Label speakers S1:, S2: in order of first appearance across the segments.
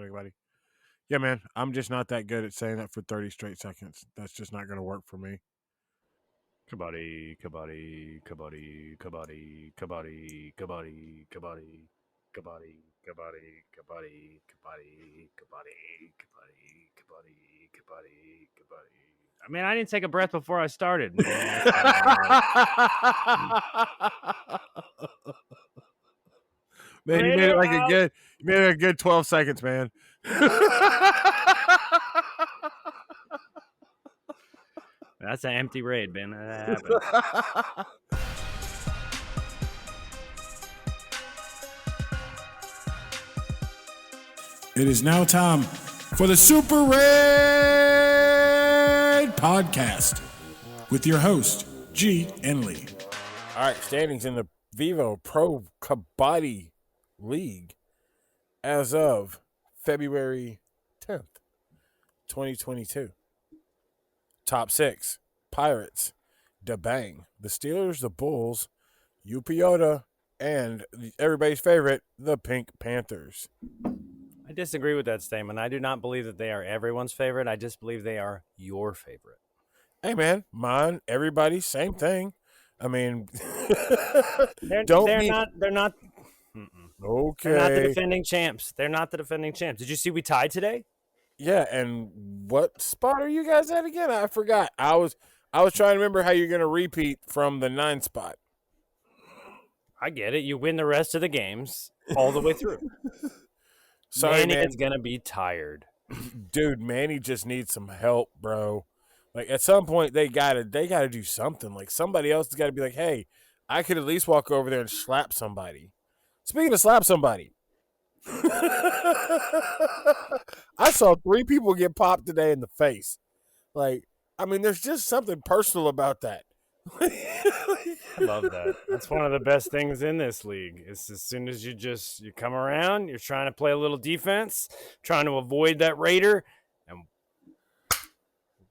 S1: Kabaddi. Yeah, man, I'm just not that good at saying that for 30 straight seconds. That's just not going to work for me.
S2: Kabaddi, Kabaddi, Kabaddi, Kabaddi, Kabaddi, Kabaddi, Kabaddi, Kabaddi, Kabaddi, Kabaddi, Kabaddi, Kabaddi, Kabaddi, Kabaddi, Kabaddi, Kabaddi. I mean, I didn't take a breath before I started. Man.
S1: Man, you made it like you made it a good 12 seconds, man.
S2: That's an empty raid, man. That happened.
S3: It is now time for the Super Raid Podcast with your host, G and Lee.
S1: All right, standings in the Vivo Pro Kabaddi League as of February 10th, 2022. Top 6, Pirates, Da Bang, the Steelers, the Bulls, Upiota, and everybody's favorite, the Pink Panthers.
S2: I disagree with that statement. I do not believe that they are everyone's favorite. I just believe they are your favorite.
S1: Hey, man, mine, everybody, same thing. I mean,
S2: they're not.
S1: Okay.
S2: They're not the defending champs. They're not the defending champs. Did you see we tied today?
S1: Yeah, and what spot are you guys at again? I forgot. I was trying to remember how you're going to repeat from the 9 spot.
S2: I get it. You win the rest of the games all the way through.
S1: Sorry,
S2: Manny
S1: man.
S2: is going to be tired.
S1: Dude, Manny just needs some help, bro. Like, at some point, they gotta do something. Like, somebody else has got to be like, hey, I could at least walk over there and slap somebody. Speaking of slap somebody, I saw 3 people get popped today in the face. Like, I mean, there's just something personal about that.
S2: I love that. That's one of the best things in this league. It's as soon as you come around, you're trying to play a little defense, trying to avoid that raider, and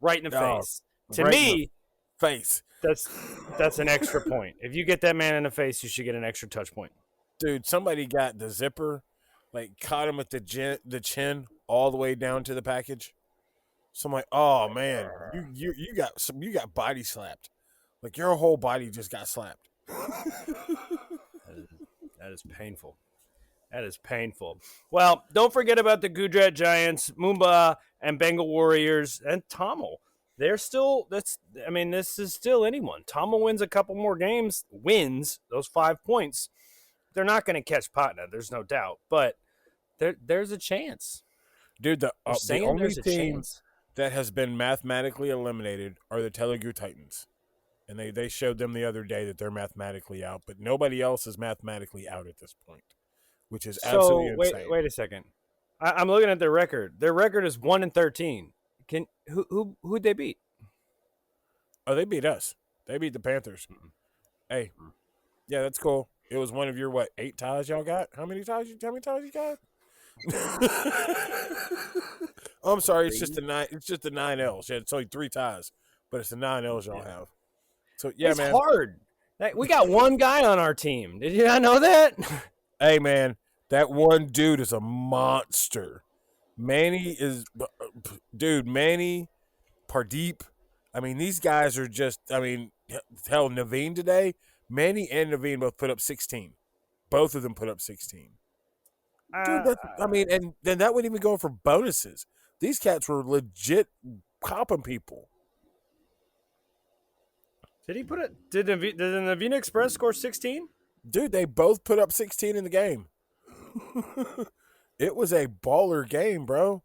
S2: right in the face. To
S1: right
S2: me,
S1: face.
S2: That's an extra point. If you get that man in the face, you should get an extra touch point.
S1: Dude, somebody got the zipper, like caught him at the chin all the way down to the package. So I'm like, oh man, you got body slapped. Like your whole body just got slapped.
S2: That is painful. That is painful. Well, don't forget about the Gujarat Giants, Mumba, and Bengal Warriors, and Tamil. They're still, this is still anyone. Tamil wins a couple more games, wins those 5 points. They're not going to catch Patna, there's no doubt. But there's a chance.
S1: Dude, the only team
S2: chance
S1: that has been mathematically eliminated are the Telugu Titans. And they showed them the other day that they're mathematically out, but nobody else is mathematically out at this point, which is absolutely insane.
S2: Wait a second. I'm looking at their record. Their record is 1-13. Who'd they beat?
S1: Oh, they beat us. They beat the Panthers. Hey, yeah, that's cool. It was one of your 8 ties y'all got? How many ties you got? Oh, I'm sorry. It's just the 9. It's just the 9 L's. Yeah, it's only 3 ties, but it's the 9 L's y'all have. So yeah,
S2: it's
S1: man.
S2: Hard. We got one guy on our team. Did you not know that?
S1: Hey, man, that one dude is a monster. Manny, Pardeep. I mean, these guys are just. I mean, hell, Naveen today. Manny and Naveen both put up 16. Both of them put up 16. Dude, and then that wouldn't even go for bonuses. These cats were legit copping people.
S2: Did he put it? Did the Naveen Express score 16?
S1: Dude, they both put up 16 in the game. It was a baller game, bro.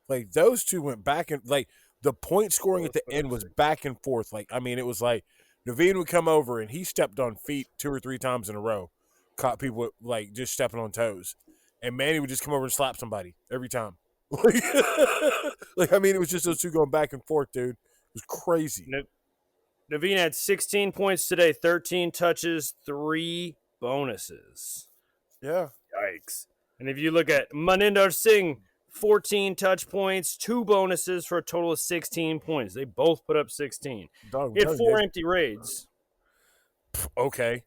S1: Like, those two went back and, like, the point scoring at the end was back and forth. Like, I mean, it was like Naveen would come over and he stepped on feet 2 or 3 times in a row, caught people, like, just stepping on toes. And Manny would just come over and slap somebody every time. Like, I mean, it was just those two going back and forth, dude. It was crazy.
S2: Naveen had 16 points today, 13 touches, 3 bonuses.
S1: Yeah.
S2: Yikes. And if you look at Maninder Singh, 14 touch points, 2 bonuses for a total of 16 points. They both put up 16. He had 4 empty raids.
S1: Okay.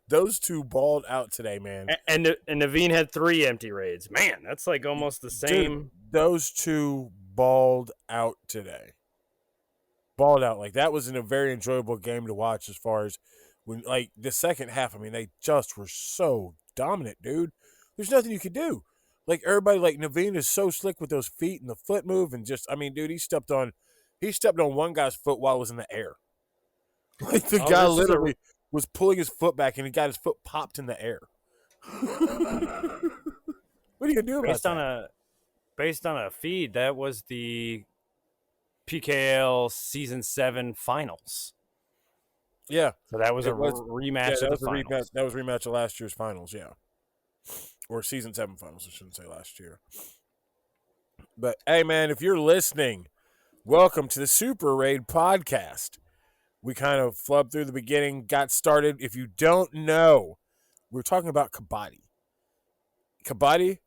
S1: Those two balled out today, man.
S2: And Naveen had 3 empty raids. Man, that's like almost the same.
S1: Dude, those two balled out today. Balled out. Like, that was a very enjoyable game to watch as far as when, like, the second half, I mean, they just were so dominant, dude. There's nothing you could do. Like, everybody, like, Naveen is so slick with those feet and the foot move and just, I mean, dude, he stepped on one guy's foot while it was in the air. Like, the guy literally was pulling his foot back and he got his foot popped in the air. What are you gonna do about that?
S2: Based on a feed, that was the PKL Season 7 finals.
S1: Yeah.
S2: So that was rematch of the finals.
S1: That was a rematch of last year's finals, yeah. Or Season 7 finals, I shouldn't say last year. But, hey, man, if you're listening, welcome to the Super Raid podcast. We kind of flubbed through the beginning, got started. If you don't know, we're talking about Kabaddi. Kabaddi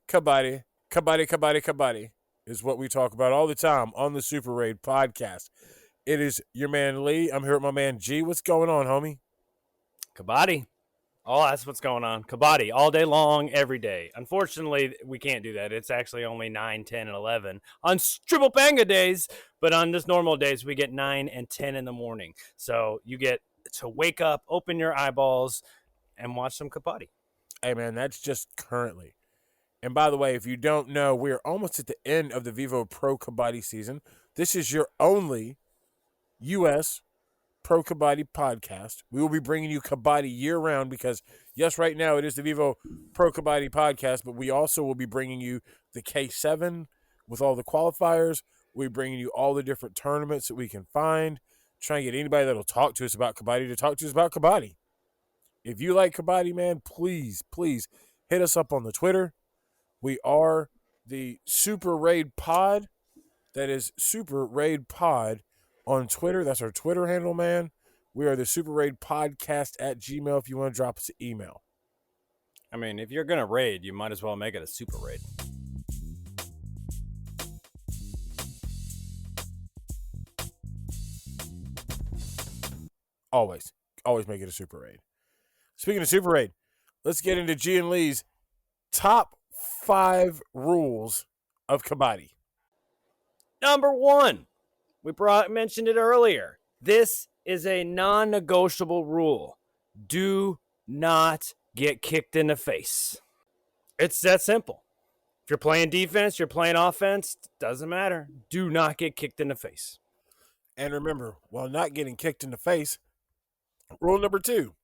S1: is what we talk about all the time on the Super Raid podcast. It is your man Lee. I'm here with my man G. What's going on, homie?
S2: Kabaddi. Oh, that's what's going on. Kabaddi all day long, every day. Unfortunately, we can't do that. It's actually only 9, 10, and 11 on Triple Panga days. But on just normal days, we get 9 and 10 in the morning. So you get to wake up, open your eyeballs, and watch some Kabaddi.
S1: Hey, man, that's just currently. And by the way, if you don't know, we're almost at the end of the Vivo Pro Kabaddi season. This is your only U.S. Pro Kabaddi podcast. We will be bringing you Kabaddi year-round because, yes, right now it is the Vivo Pro Kabaddi podcast, but we also will be bringing you the K7 with all the qualifiers. We'll be bringing you all the different tournaments that we can find, trying to get anybody that will talk to us about Kabaddi to talk to us about Kabaddi. If you like Kabaddi, man, please hit us up on the Twitter. We are the Super Raid Pod. That is Super Raid Pod on Twitter. That's our Twitter handle, man. We are the Super Raid Podcast at Gmail if you want to drop us an email.
S2: I mean, if you're going to raid, you might as well make it a super raid.
S1: Always make it a Super Raid. Speaking of Super Raid, let's get into G and Lee's top 5 rules of Kabaddi.
S2: Number 1, we mentioned it earlier. This is a non-negotiable rule. Do not get kicked in the face. It's that simple. If you're playing defense, you're playing offense, doesn't matter. Do not get kicked in the face.
S1: And remember, while not getting kicked in the face, rule number 2,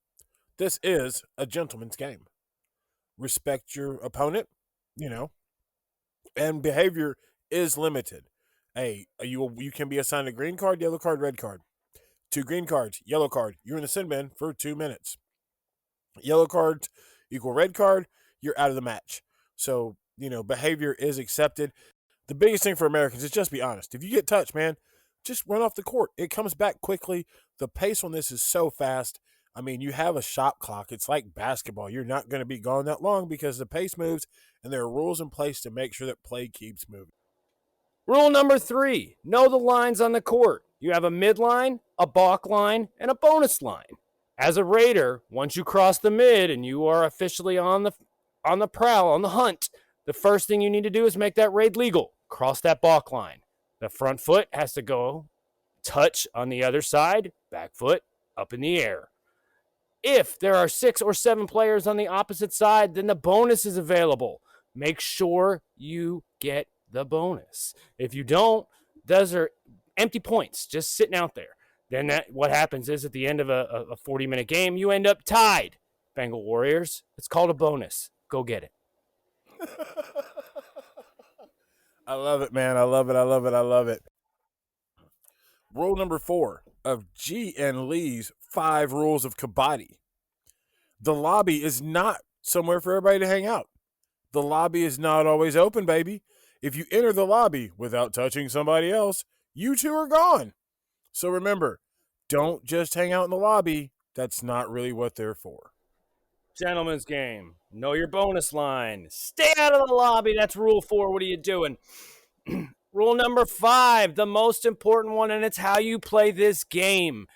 S1: this is a gentleman's game. Respect your opponent, and behavior is limited. Hey, you can be assigned a green card, yellow card, red card. 2 green cards, yellow card. You're in the sin bin for 2 minutes. Yellow card equal red card, you're out of the match. So, behavior is accepted. The biggest thing for Americans is just be honest. If you get touched, man, just run off the court. It comes back quickly. The pace on this is so fast. I mean, you have a shot clock. It's like basketball. You're not going to be gone that long because the pace moves, and there are rules in place to make sure that play keeps moving.
S2: Rule number 3, know the lines on the court. You have a mid-line, a balk line, and a bonus line. As a raider, once you cross the mid and you are officially on the prowl, on the hunt, the first thing you need to do is make that raid legal. Cross that balk line. The front foot has to go touch on the other side, back foot up in the air. If there are 6 or 7 players on the opposite side, then the bonus is available. Make sure you get the bonus. If you don't, those are empty points just sitting out there. Then what happens is at the end of a 40-minute game, you end up tied. Bengal Warriors, it's called a bonus. Go get it.
S1: I love it, man. I love it. Rule number 4 of G and Lee's 5 rules of Kabaddi. The lobby is not somewhere for everybody to hang out. The lobby is not always open, baby. If you enter the lobby without touching somebody else, you two are gone. So remember, don't just hang out in the lobby. That's not really what they're for.
S2: Gentlemen's game. Know your bonus line. Stay out of the lobby. That's rule 4. What are you doing? Rule number 5, the most important one, and it's how you play this game.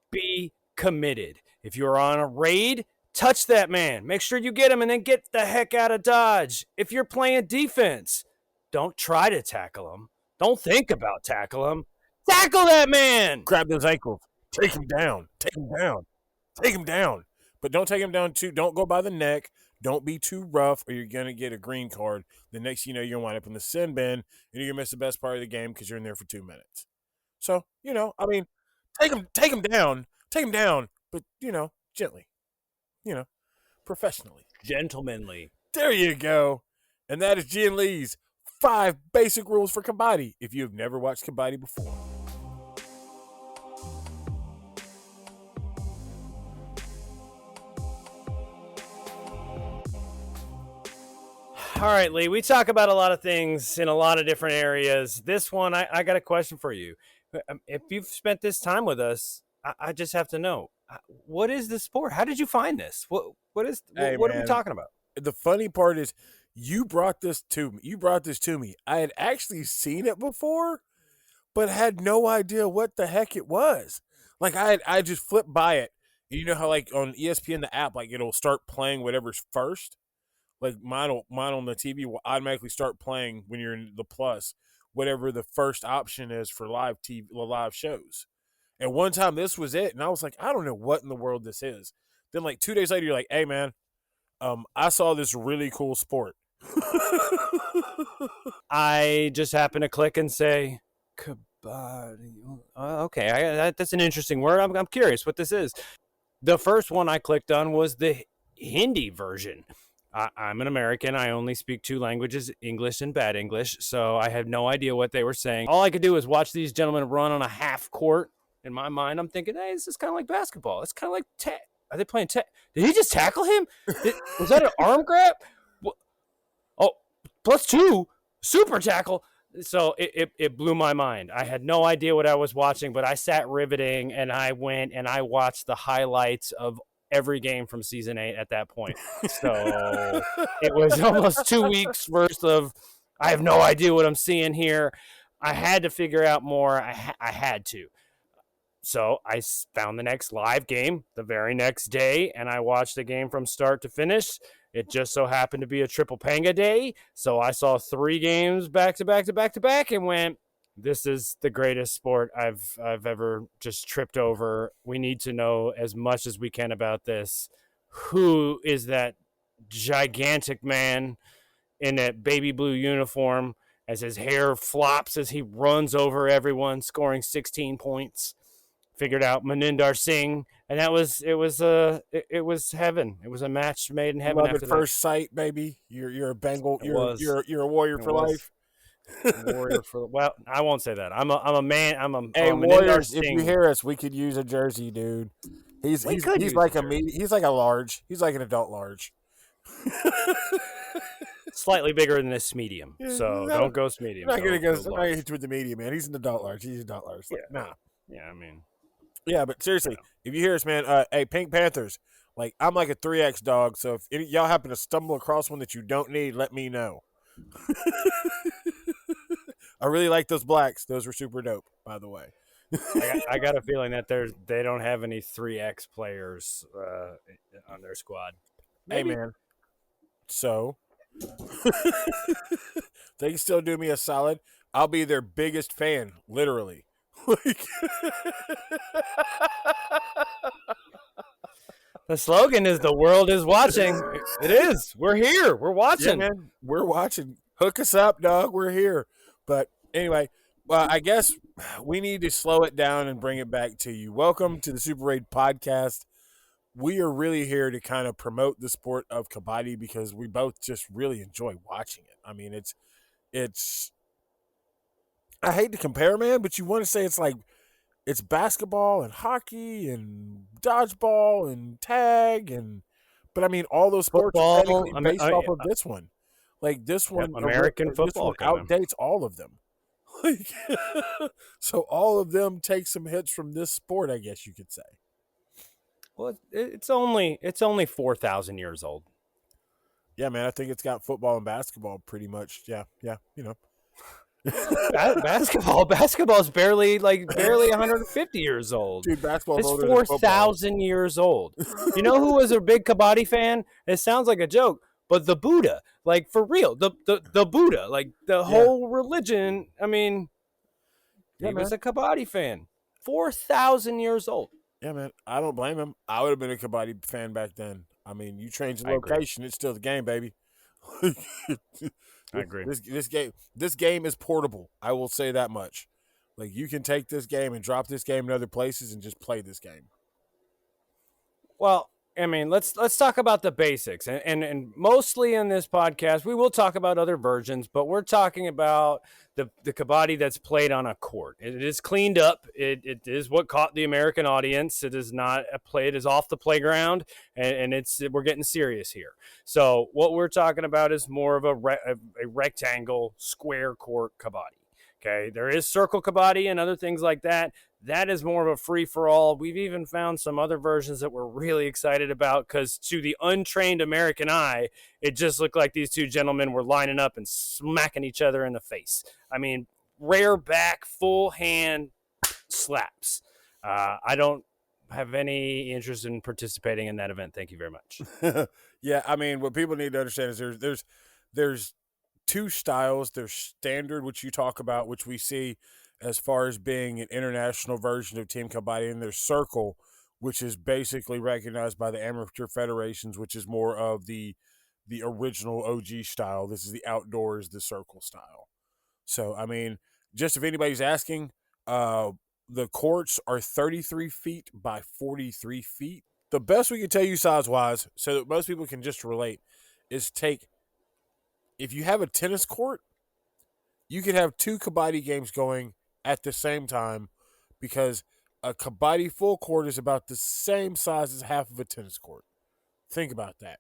S2: Be committed. If you're on a raid, touch that man. Make sure you get him and then get the heck out of Dodge. If you're playing defense, don't try to tackle him. Don't think about tackle him. Tackle that man.
S1: Grab those ankles. Take him down. Take him down. Take him down. But don't take him down too. Don't go by the neck. Don't be too rough, or you're gonna get a green card. The next you know, you're gonna wind up in the sin bin, and you're gonna miss the best part of the game because you're in there for 2 minutes. So I mean, take him down, but gently, professionally.
S2: Gentlemanly.
S1: There you go. And that is Gian Lee's 5 basic rules for Kabaddi. If you have never watched Kabaddi before.
S2: All right, Lee, we talk about a lot of things in a lot of different areas. This one, I got a question for you. If you've spent this time with us, I just have to know, what is this sport? How did you find this? What are we talking about?
S1: The funny part is you brought this to me. I had actually seen it before, but had no idea what the heck it was. Like I just flipped by it. You know how like on ESPN the app, like it'll start playing whatever's first. Like mine on the TV will automatically start playing when you're in the plus, whatever the first option is for live TV, live shows. And one time this was it, and I was like, I don't know what in the world this is. Then like 2 days later, you're like, hey man, I saw this really cool sport.
S2: I just happened to click and say, Kabaddi. Okay, that's an interesting word. I'm curious what this is. The first one I clicked on was the Hindi version. I'm an American. I only speak 2 languages, English and bad English, so I had no idea what they were saying. All I could do was watch these gentlemen run on a half court. In my mind, I'm thinking, hey, this is kind of like basketball. It's kind of like are they playing Did he just tackle him? Was that an arm grab? Oh, +2, super tackle. So it blew my mind. I had no idea what I was watching, but I sat riveting, and I went and I watched the highlights of every game from season 8 at that point. So it was almost 2 weeks worth of, I have no idea what I'm seeing here. I had to figure out more. I had to. So I found the next live game the very next day, and I watched the game from start to finish. It just so happened to be a triple panga day. So I saw 3 games back to back to back to back and went, this is the greatest sport I've ever just tripped over. We need to know as much as we can about this. Who is that gigantic man in that baby blue uniform as his hair flops as he runs over everyone, scoring 16 points? Figured out Maninder Singh, and it was heaven. It was a match made in heaven.
S1: Love at first sight, baby. You're a Bengal. You're a warrior for life.
S2: Warrior for, well, I won't say that. I'm a man.
S1: Hey, Warriors, if you hear us, we could use a jersey, dude. He's like he's like a large. He's like an adult large.
S2: Slightly bigger than this medium, so don't go medium.
S1: I'm not gonna go with the medium, man. He's an adult large. He's an adult large. Like, nah.
S2: Yeah, I mean.
S1: Yeah, but seriously, if you hear us, man, hey, Pink Panthers, like I'm like a 3X dog, so if y'all happen to stumble across one that you don't need, let me know. I really like those blacks. Those were super dope, by the way.
S2: I got a feeling that they don't have any 3X players on their squad.
S1: Maybe. Hey, man. So, they can still do me a solid. I'll be their biggest fan, literally.
S2: The slogan is "The world is watching." It is. We're here. We're watching.
S1: Yeah, man. We're watching. Hook us up, dog. We're here. But anyway, well, I guess we need to slow it down and bring it back to you. Welcome to the Super Raid podcast. We are really here to kind of promote the sport of Kabaddi because we both just really enjoy watching it. I mean, it's. I hate to compare, man, but you want to say it's basketball and hockey and dodgeball and tag but I mean all those sports are technically based off of this one. Like this one,
S2: American football
S1: outdates all of them. So all of them take some hits from this sport, I guess you could say.
S2: Well, it's only 4,000 years old.
S1: Yeah, man, I think it's got football and basketball pretty much. Yeah,
S2: Basketball's barely 150 years old.
S1: Dude, basketball's
S2: It's
S1: older than football.
S2: 4,000 years old. You know who was a big Kabaddi fan? It sounds like a joke, but the Buddha, like for real, the Buddha, like the whole religion. I mean, he was a Kabaddi fan. 4,000 years old.
S1: Yeah, man. I don't blame him. I would have been a Kabaddi fan back then. I mean, you change the
S2: I agree.
S1: location, it's still the game, baby.
S2: I agree.
S1: This game is portable. I will say that much. Like, you can take this game and drop this game in other places and just play this game.
S2: Well, I mean, let's talk about the basics, and mostly in this podcast we will talk about other versions, but we're talking about the Kabaddi that's played on a court. It is cleaned up. It is what caught the American audience. It is not a play. It is off the playground, and we're getting serious here. So what we're talking about is more of a rectangle, square court Kabaddi. Okay, there is circle Kabaddi and other things like that. That is more of a free-for-all. We've even found some other versions that we're really excited about because to the untrained American eye, it just looked like these two gentlemen were lining up and smacking each other in the face. I mean, rare back, full hand slaps. I don't have any interest in participating in that event. Thank you very much.
S1: Yeah, I mean, what people need to understand is there's two styles. There's standard, which you talk about, which we see as far as being an international version of Team Kabaddi, and there's circle, which is basically recognized by the amateur federations, which is more of the original OG style. This is the outdoors, the circle style. So, I mean, just if anybody's asking, the courts are 33 feet by 43 feet. The best we can tell you size-wise, so that most people can just relate, is if you have a tennis court, you could have two Kabaddi games going at the same time because a Kabaddi full court is about the same size as half of a tennis court. Think about that.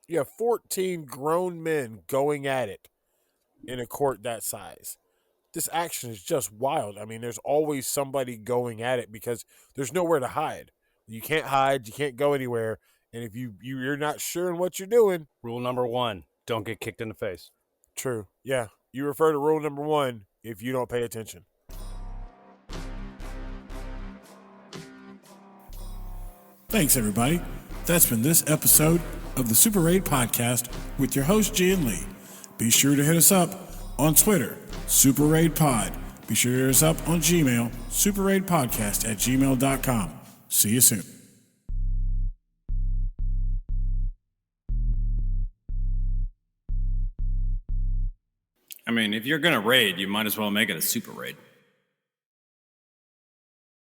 S1: You have 14 grown men going at it in a court that size. This action is just wild. I mean, there's always somebody going at it because there's nowhere to hide. You can't hide. You can't go anywhere. And if you're not sure in what you're doing.
S2: Rule number 1, don't get kicked in the face.
S1: True. Yeah. You refer to rule number 1 if you don't pay attention.
S3: Thanks, everybody. That's been this episode of the Super Raid Podcast with your host, G and Lee. Be sure to hit us up on Twitter, Super Raid Pod. Be sure to hit us up on Gmail, superraidpodcast@gmail.com. See you soon.
S4: I mean, if you're going to raid, you might as well make it a super raid.